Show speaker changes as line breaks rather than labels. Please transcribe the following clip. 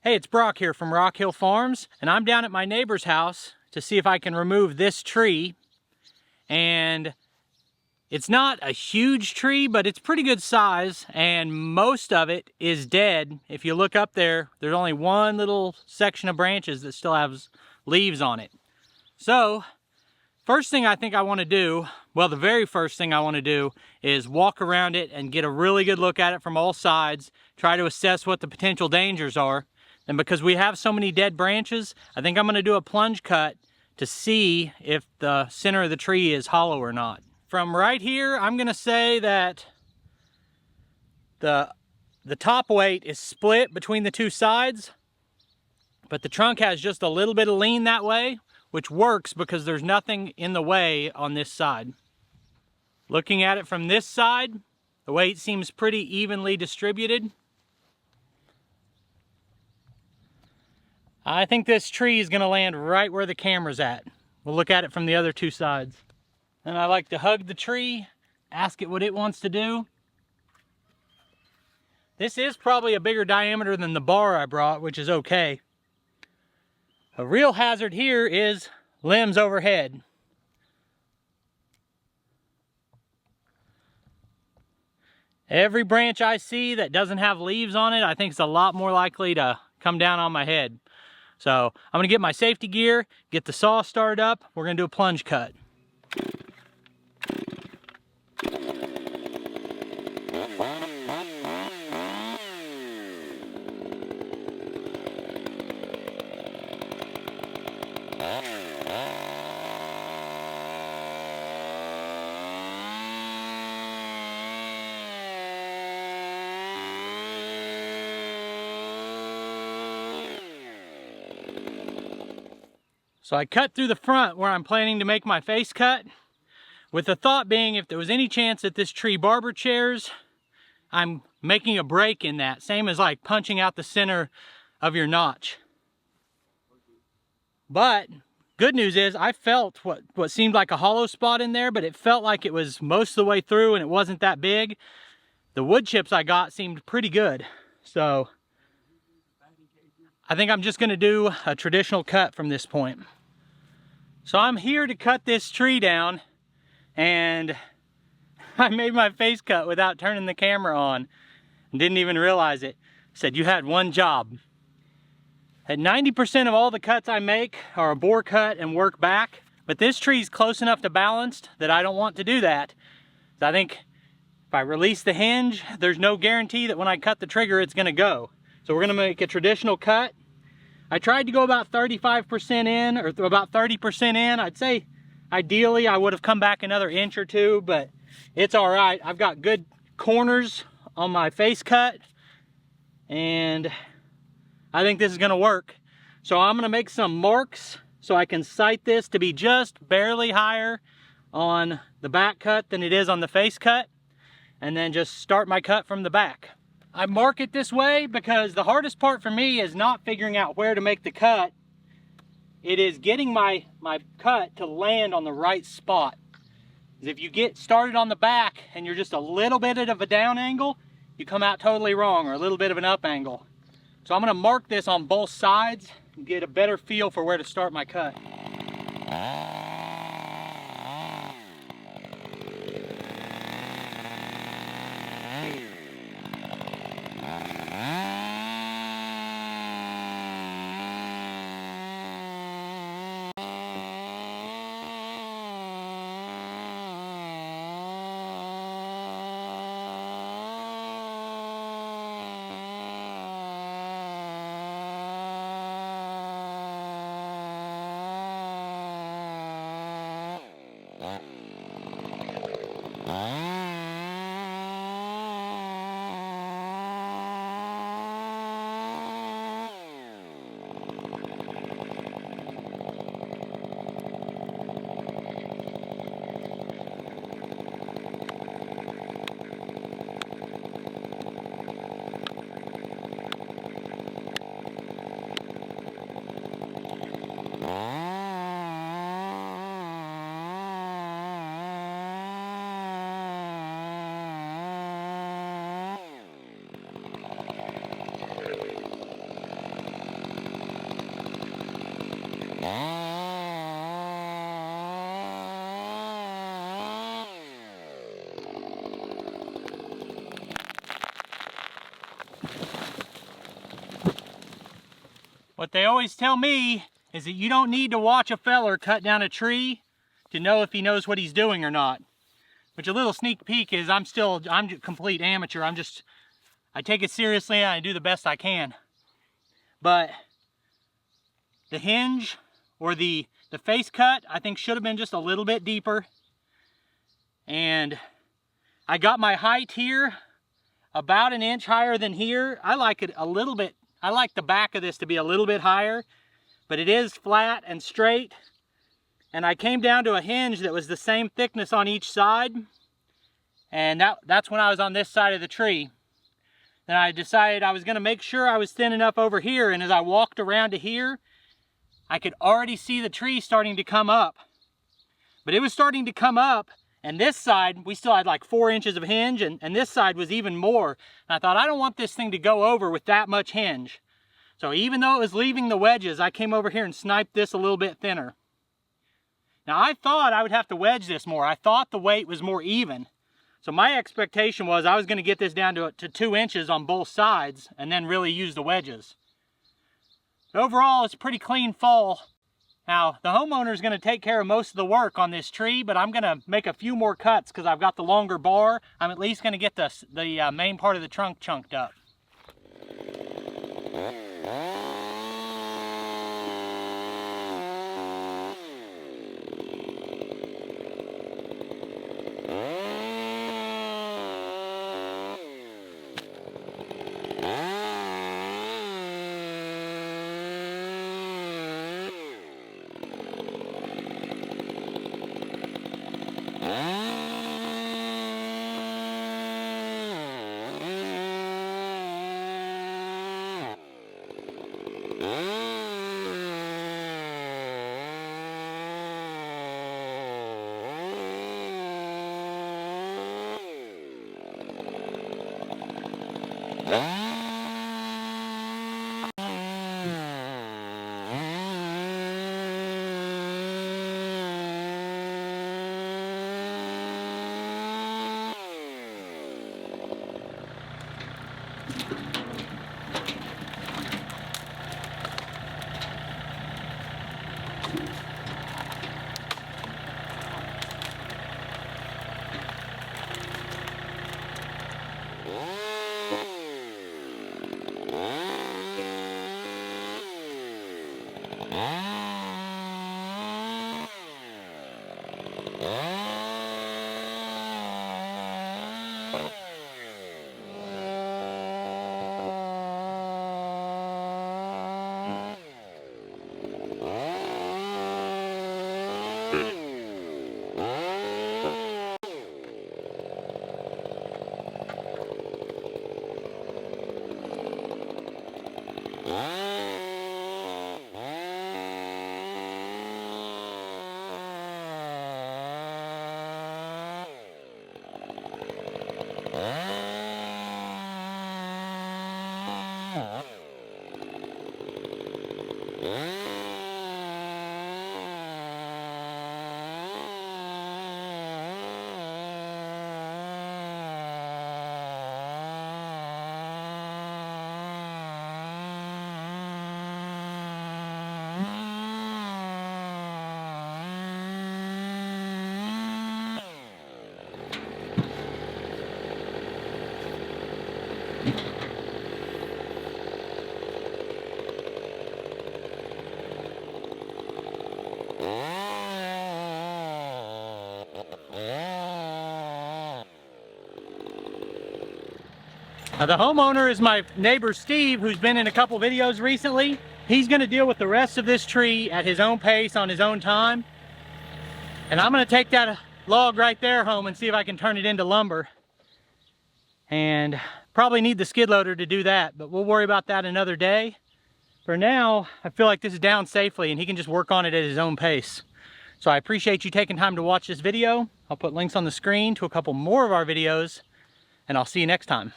Hey, it's Brock here from Rock Hill Farms, and I'm down at my neighbor's house to see if I can remove this tree. And it's not a huge tree, but it's pretty good size, and most of it is dead. If you look up there, there's only one little section of branches that still has leaves on it. So, first thing I think I want to do, well, the very first thing I want to do is walk around it and get a really good look at it from all sides, try to assess what the potential dangers are. And because we have so many dead branches, I think I'm going to do a plunge cut to see if the center of the tree is hollow or not. From right here, I'm going to say that the top weight is split between the two sides, but the trunk has just a little bit of lean that way, which works because there's nothing in the way on this side. Looking at it from this side, the weight seems pretty evenly distributed. I think this tree is going to land right where the camera's at. We'll look at it from the other two sides. And I like to hug the tree, ask it what it wants to do. This is probably a bigger diameter than the bar I brought, which is okay. A real hazard here is limbs overhead. Every branch I see that doesn't have leaves on it, I think it's a lot more likely to come down on my head. So I'm gonna get my safety gear, get the saw started up. We're gonna do a plunge cut. So I cut through the front where I'm planning to make my face cut, with the thought being if there was any chance that this tree barber chairs, I'm making a break in that, same as like punching out the center of your notch. But good news is I felt what seemed like a hollow spot in there, but it felt like it was most of the way through and it wasn't that big. The wood chips I got seemed pretty good. So I think I'm just gonna do a traditional cut from this point. So I'm here to cut this tree down, and I made my face cut without turning the camera on and didn't even realize it. Said you had one job. At 90% of all the cuts I make are a bore cut and work back, but this tree's close enough to balanced that I don't want to do that. So I think if I release the hinge, there's no guarantee that when I cut the trigger it's gonna go. So we're gonna make a traditional cut. I tried to go about 35% in, or about 30% in. I'd say ideally I would have come back another inch or two, but it's all right. I've got good corners on my face cut, and I think this is gonna work. So I'm gonna make some marks so I can sight this to be just barely higher on the back cut than it is on the face cut, and then just start my cut from the back. I mark it this way because the hardest part for me is not figuring out where to make the cut. It is getting my cut to land on the right spot. If you get started on the back and you're just a little bit of a down angle, you come out totally wrong, or a little bit of an up angle. So I'm gonna mark this on both sides and get a better feel for where to start my cut. What they always tell me is that you don't need to watch a feller cut down a tree to know if he knows what he's doing or not. Which a little sneak peek is I'm a complete amateur. I take it seriously and I do the best I can. But the hinge or the face cut, I think should have been just a little bit deeper. And I got my height here about an inch higher than here. I like it a little bit, I like the back of this to be a little bit higher, but it is flat and straight. And I came down to a hinge that was the same thickness on each side. And that's when I was on this side of the tree. Then I decided I was gonna make sure I was thin enough over here, and as I walked around to here, I could already see the tree starting to come up. But it was starting to come up, and this side, we still had like 4 inches of hinge, and this side was even more. And I thought, I don't want this thing to go over with that much hinge. So even though it was leaving the wedges, I came over here and sniped this a little bit thinner. Now I thought I would have to wedge this more. I thought the weight was more even. So my expectation was I was going to get this down to 2 inches on both sides and then really use the wedges. But overall, it's a pretty clean fall. Now, the homeowner is going to take care of most of the work on this tree, but I'm going to make a few more cuts because I've got the longer bar. I'm at least going to get the main part of the trunk chunked up. Now the homeowner is my neighbor Steve, who's been in a couple videos recently. He's going to deal with the rest of this tree at his own pace on his own time. And I'm going to take that log right there home and see if I can turn it into lumber. And probably need the skid loader to do that, but we'll worry about that another day. For now, I feel like this is down safely and he can just work on it at his own pace. So I appreciate you taking time to watch this video. I'll put links on the screen to a couple more of our videos, and I'll see you next time.